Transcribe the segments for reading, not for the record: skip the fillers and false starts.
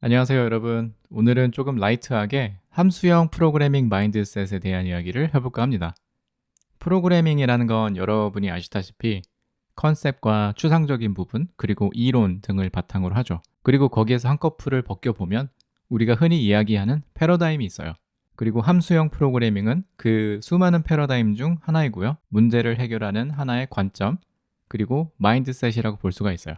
안녕하세요, 여러분. 오늘은 조금 라이트하게 함수형 프로그래밍 마인드셋에 대한 이야기를 해볼까 합니다. 프로그래밍이라는 건 여러분이 아시다시피 컨셉과 추상적인 부분, 그리고 이론 등을 바탕으로 하죠. 그리고 거기에서 한꺼풀을 벗겨보면 우리가 흔히 이야기하는 패러다임이 있어요. 그리고 함수형 프로그래밍은 그 수많은 패러다임 중 하나이고요. 문제를 해결하는 하나의 관점, 그리고 마인드셋이라고 볼 수가 있어요.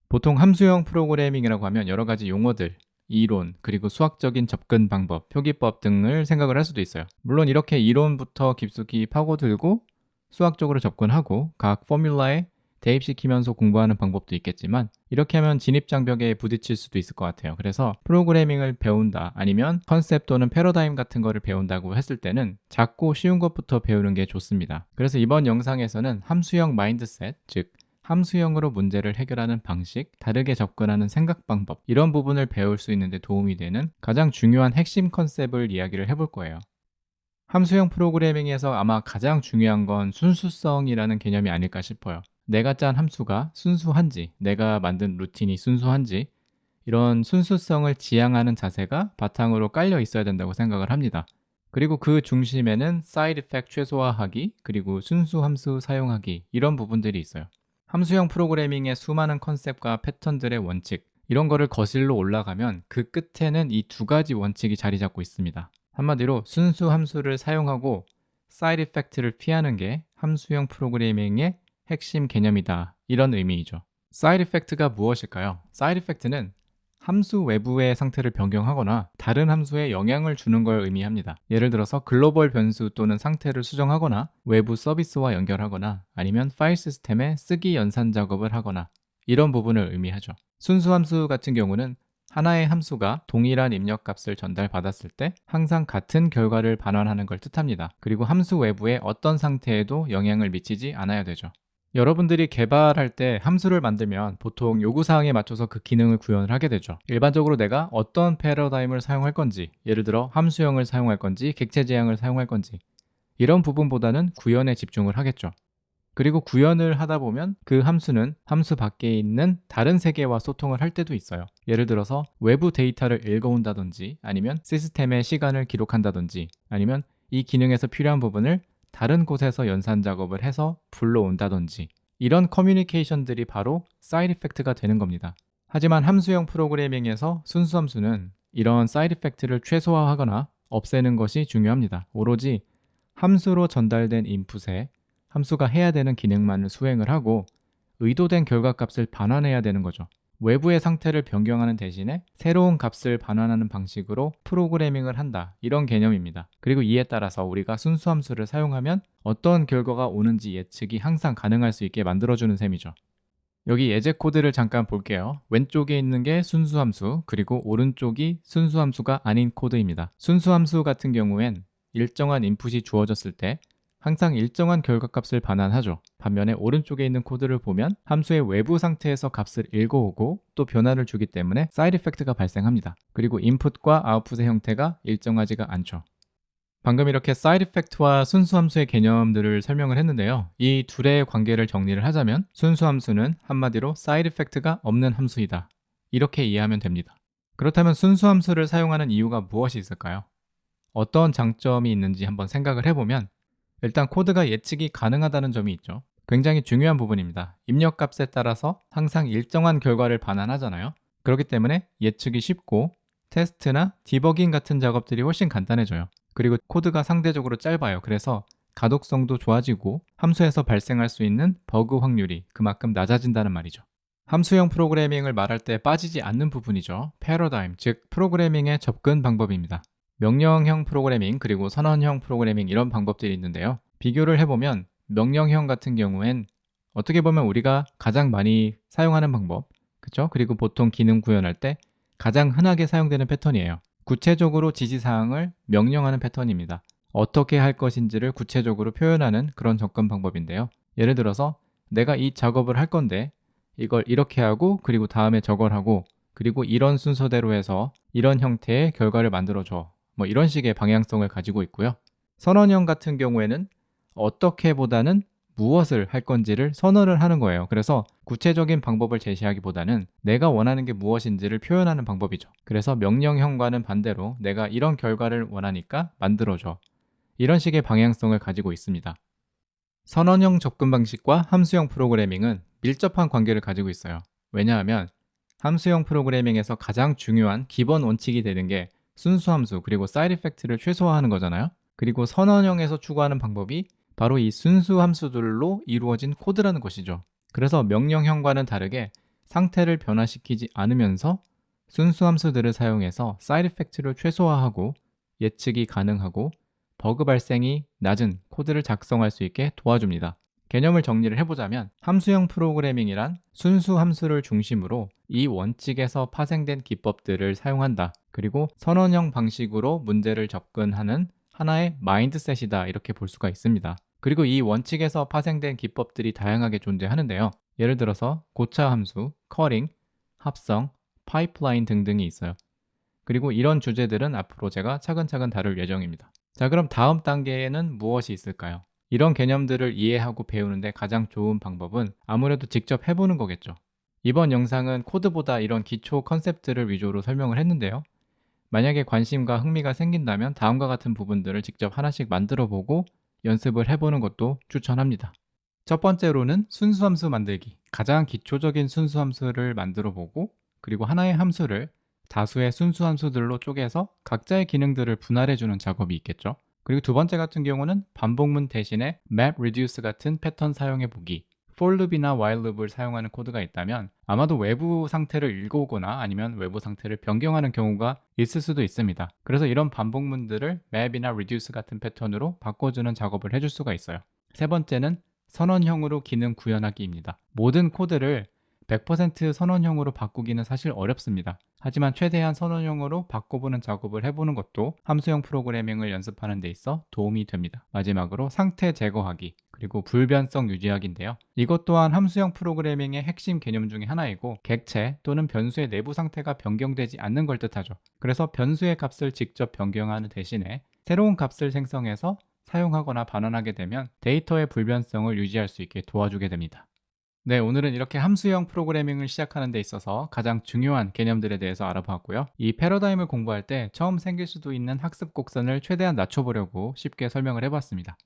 보통 함수형 프로그래밍이라고 하면 여러 가지 용어들, 이론, 그리고 수학적인 접근 방법, 표기법 등을 생각을 할 수도 있어요. 물론 이렇게 이론부터 깊숙이 파고들고 수학적으로 접근하고 각 포뮬라에 대입시키면서 공부하는 방법도 있겠지만 이렇게 하면 진입장벽에 부딪힐 수도 있을 것 같아요. 그래서 프로그래밍을 배운다 아니면 컨셉 또는 패러다임 같은 거를 배운다고 했을 때는 작고 쉬운 것부터 배우는 게 좋습니다. 그래서 이번 영상에서는 함수형 마인드셋, 즉 함수형으로 문제를 해결하는 방식, 다르게 접근하는 생각 방법, 이런 부분을 배울 수 있는 데 도움이 되는 가장 중요한 핵심 컨셉을 이야기를 해볼 거예요. 함수형 프로그래밍에서 아마 가장 중요한 건 순수성이라는 개념이 아닐까 싶어요. 내가 짠 함수가 순수한지, 내가 만든 루틴이 순수한지, 이런 순수성을 지향하는 자세가 바탕으로 깔려 있어야 된다고 생각을 합니다. 그리고 그 중심에는 사이드 이펙트 최소화하기, 그리고 순수 함수 사용하기, 이런 부분들이 있어요. 함수형 프로그래밍의 수많은 컨셉과 패턴들의 원칙, 이런 거를 거슬러 올라가면 그 끝에는 이 두 가지 원칙이 자리 잡고 있습니다. 한마디로 순수 함수를 사용하고 사이드 이펙트를 피하는 게 함수형 프로그래밍의 핵심 개념이다, 이런 의미이죠. 사이드 이펙트가 무엇일까요? 사이드 이펙트는 함수 외부의 상태를 변경하거나 다른 함수에 영향을 주는 걸 의미합니다. 예를 들어서 글로벌 변수 또는 상태를 수정하거나 외부 서비스와 연결하거나 아니면 파일 시스템에 쓰기 연산 작업을 하거나 이런 부분을 의미하죠. 순수 함수 같은 경우는 하나의 함수가 동일한 입력값을 전달받았을 때 항상 같은 결과를 반환하는 걸 뜻합니다. 그리고 함수 외부의 어떤 상태에도 영향을 미치지 않아야 되죠. 여러분들이 개발할 때 함수를 만들면 보통 요구사항에 맞춰서 그 기능을 구현을 하게 되죠. 일반적으로 내가 어떤 패러다임을 사용할 건지, 예를 들어 함수형을 사용할 건지, 객체 지향을 사용할 건지, 이런 부분보다는 구현에 집중을 하겠죠. 그리고 구현을 하다 보면 그 함수는 함수 밖에 있는 다른 세계와 소통을 할 때도 있어요. 예를 들어서 외부 데이터를 읽어온다든지, 아니면 시스템의 시간을 기록한다든지, 아니면 이 기능에서 필요한 부분을 다른 곳에서 연산 작업을 해서 불러온다든지, 이런 커뮤니케이션들이 바로 사이드 이펙트가 되는 겁니다. 하지만 함수형 프로그래밍에서 순수 함수는 이런 사이드 이펙트를 최소화하거나 없애는 것이 중요합니다. 오로지 함수로 전달된 인풋에 함수가 해야 되는 기능만을 수행을 하고 의도된 결과값을 반환해야 되는 거죠. 외부의 상태를 변경하는 대신에 새로운 값을 반환하는 방식으로 프로그래밍을 한다, 이런 개념입니다. 그리고 이에 따라서 우리가 순수함수를 사용하면 어떤 결과가 오는지 예측이 항상 가능할 수 있게 만들어주는 셈이죠. 여기 예제 코드를 잠깐 볼게요. 왼쪽에 있는 게 순수함수, 그리고 오른쪽이 순수함수가 아닌 코드입니다. 순수함수 같은 경우엔 일정한 인풋이 주어졌을 때 항상 일정한 결과값을 반환하죠. 반면에 오른쪽에 있는 코드를 보면 함수의 외부 상태에서 값을 읽어오고 또 변화를 주기 때문에 사이드 이펙트가 발생합니다. 그리고 인풋과 아웃풋의 형태가 일정하지가 않죠. 방금 이렇게 사이드 이펙트와 순수 함수의 개념들을 설명을 했는데요. 이 둘의 관계를 정리를 하자면 순수 함수는 한마디로 사이드 이펙트가 없는 함수이다, 이렇게 이해하면 됩니다. 그렇다면 순수 함수를 사용하는 이유가 무엇이 있을까요? 어떤 장점이 있는지 한번 생각을 해보면 일단 코드가 예측이 가능하다는 점이 있죠. 굉장히 중요한 부분입니다. 입력값에 따라서 항상 일정한 결과를 반환하잖아요. 그렇기 때문에 예측이 쉽고 테스트나 디버깅 같은 작업들이 훨씬 간단해져요. 그리고 코드가 상대적으로 짧아요. 그래서 가독성도 좋아지고 함수에서 발생할 수 있는 버그 확률이 그만큼 낮아진다는 말이죠. 함수형 프로그래밍을 말할 때 빠지지 않는 부분이죠. 패러다임, 즉 프로그래밍의 접근 방법입니다. 명령형 프로그래밍, 그리고 선언형 프로그래밍, 이런 방법들이 있는데요. 비교를 해보면 명령형 같은 경우엔 어떻게 보면 우리가 가장 많이 사용하는 방법, 그쵸? 그리고 보통 기능 구현할 때 가장 흔하게 사용되는 패턴이에요. 구체적으로 지시사항을 명령하는 패턴입니다. 어떻게 할 것인지를 구체적으로 표현하는 그런 접근 방법인데요. 예를 들어서 내가 이 작업을 할 건데 이걸 이렇게 하고, 그리고 다음에 저걸 하고, 그리고 이런 순서대로 해서 이런 형태의 결과를 만들어줘, 뭐 이런 식의 방향성을 가지고 있고요. 선언형 같은 경우에는 어떻게 보다는 무엇을 할 건지를 선언을 하는 거예요. 그래서 구체적인 방법을 제시하기보다는 내가 원하는 게 무엇인지를 표현하는 방법이죠. 그래서 명령형과는 반대로 내가 이런 결과를 원하니까 만들어줘. 이런 식의 방향성을 가지고 있습니다. 선언형 접근 방식과 함수형 프로그래밍은 밀접한 관계를 가지고 있어요. 왜냐하면 함수형 프로그래밍에서 가장 중요한 기본 원칙이 되는 게 순수함수 그리고 사이드 이펙트를 최소화하는 거잖아요. 그리고 선언형에서 추구하는 방법이 바로 이 순수함수들로 이루어진 코드라는 것이죠. 그래서 명령형과는 다르게 상태를 변화시키지 않으면서 순수함수들을 사용해서 사이드 이펙트를 최소화하고 예측이 가능하고 버그 발생이 낮은 코드를 작성할 수 있게 도와줍니다. 개념을 정리를 해보자면 함수형 프로그래밍이란 순수 함수를 중심으로 이 원칙에서 파생된 기법들을 사용한다. 그리고 선언형 방식으로 문제를 접근하는 하나의 마인드셋이다. 이렇게 볼 수가 있습니다. 그리고 이 원칙에서 파생된 기법들이 다양하게 존재하는데요. 예를 들어서 고차 함수, 커링, 합성, 파이프라인 등등이 있어요. 그리고 이런 주제들은 앞으로 제가 차근차근 다룰 예정입니다. 자, 그럼 다음 단계에는 무엇이 있을까요? 이런 개념들을 이해하고 배우는데 가장 좋은 방법은 아무래도 직접 해보는 거겠죠. 이번 영상은 코드보다 이런 기초 컨셉들을 위주로 설명을 했는데요. 만약에 관심과 흥미가 생긴다면 다음과 같은 부분들을 직접 하나씩 만들어 보고 연습을 해보는 것도 추천합니다. 첫 번째로는 순수함수 만들기. 가장 기초적인 순수함수를 만들어 보고 그리고 하나의 함수를 다수의 순수함수들로 쪼개서 각자의 기능들을 분할해주는 작업이 있겠죠. 그리고 두 번째 같은 경우는 반복문 대신에 map reduce 같은 패턴 사용해보기. for loop이나 while loop을 사용하는 코드가 있다면 아마도 외부 상태를 읽어오거나 아니면 외부 상태를 변경하는 경우가 있을 수도 있습니다. 그래서 이런 반복문들을 map이나 reduce 같은 패턴으로 바꿔주는 작업을 해줄 수가 있어요. 세 번째는 선언형으로 기능 구현하기입니다. 모든 코드를 100% 선언형으로 바꾸기는 사실 어렵습니다. 하지만 최대한 선언형으로 바꿔보는 작업을 해보는 것도 함수형 프로그래밍을 연습하는 데 있어 도움이 됩니다. 마지막으로 상태 제거하기 그리고 불변성 유지하기인데요. 이것 또한 함수형 프로그래밍의 핵심 개념 중에 하나이고 객체 또는 변수의 내부 상태가 변경되지 않는 걸 뜻하죠. 그래서 변수의 값을 직접 변경하는 대신에 새로운 값을 생성해서 사용하거나 반환하게 되면 데이터의 불변성을 유지할 수 있게 도와주게 됩니다. 네, 오늘은 이렇게 함수형 프로그래밍을 시작하는 데 있어서 가장 중요한 개념들에 대해서 알아보았고요. 이 패러다임을 공부할 때 처음 생길 수도 있는 학습 곡선을 최대한 낮춰보려고 쉽게 설명을 해봤습니다.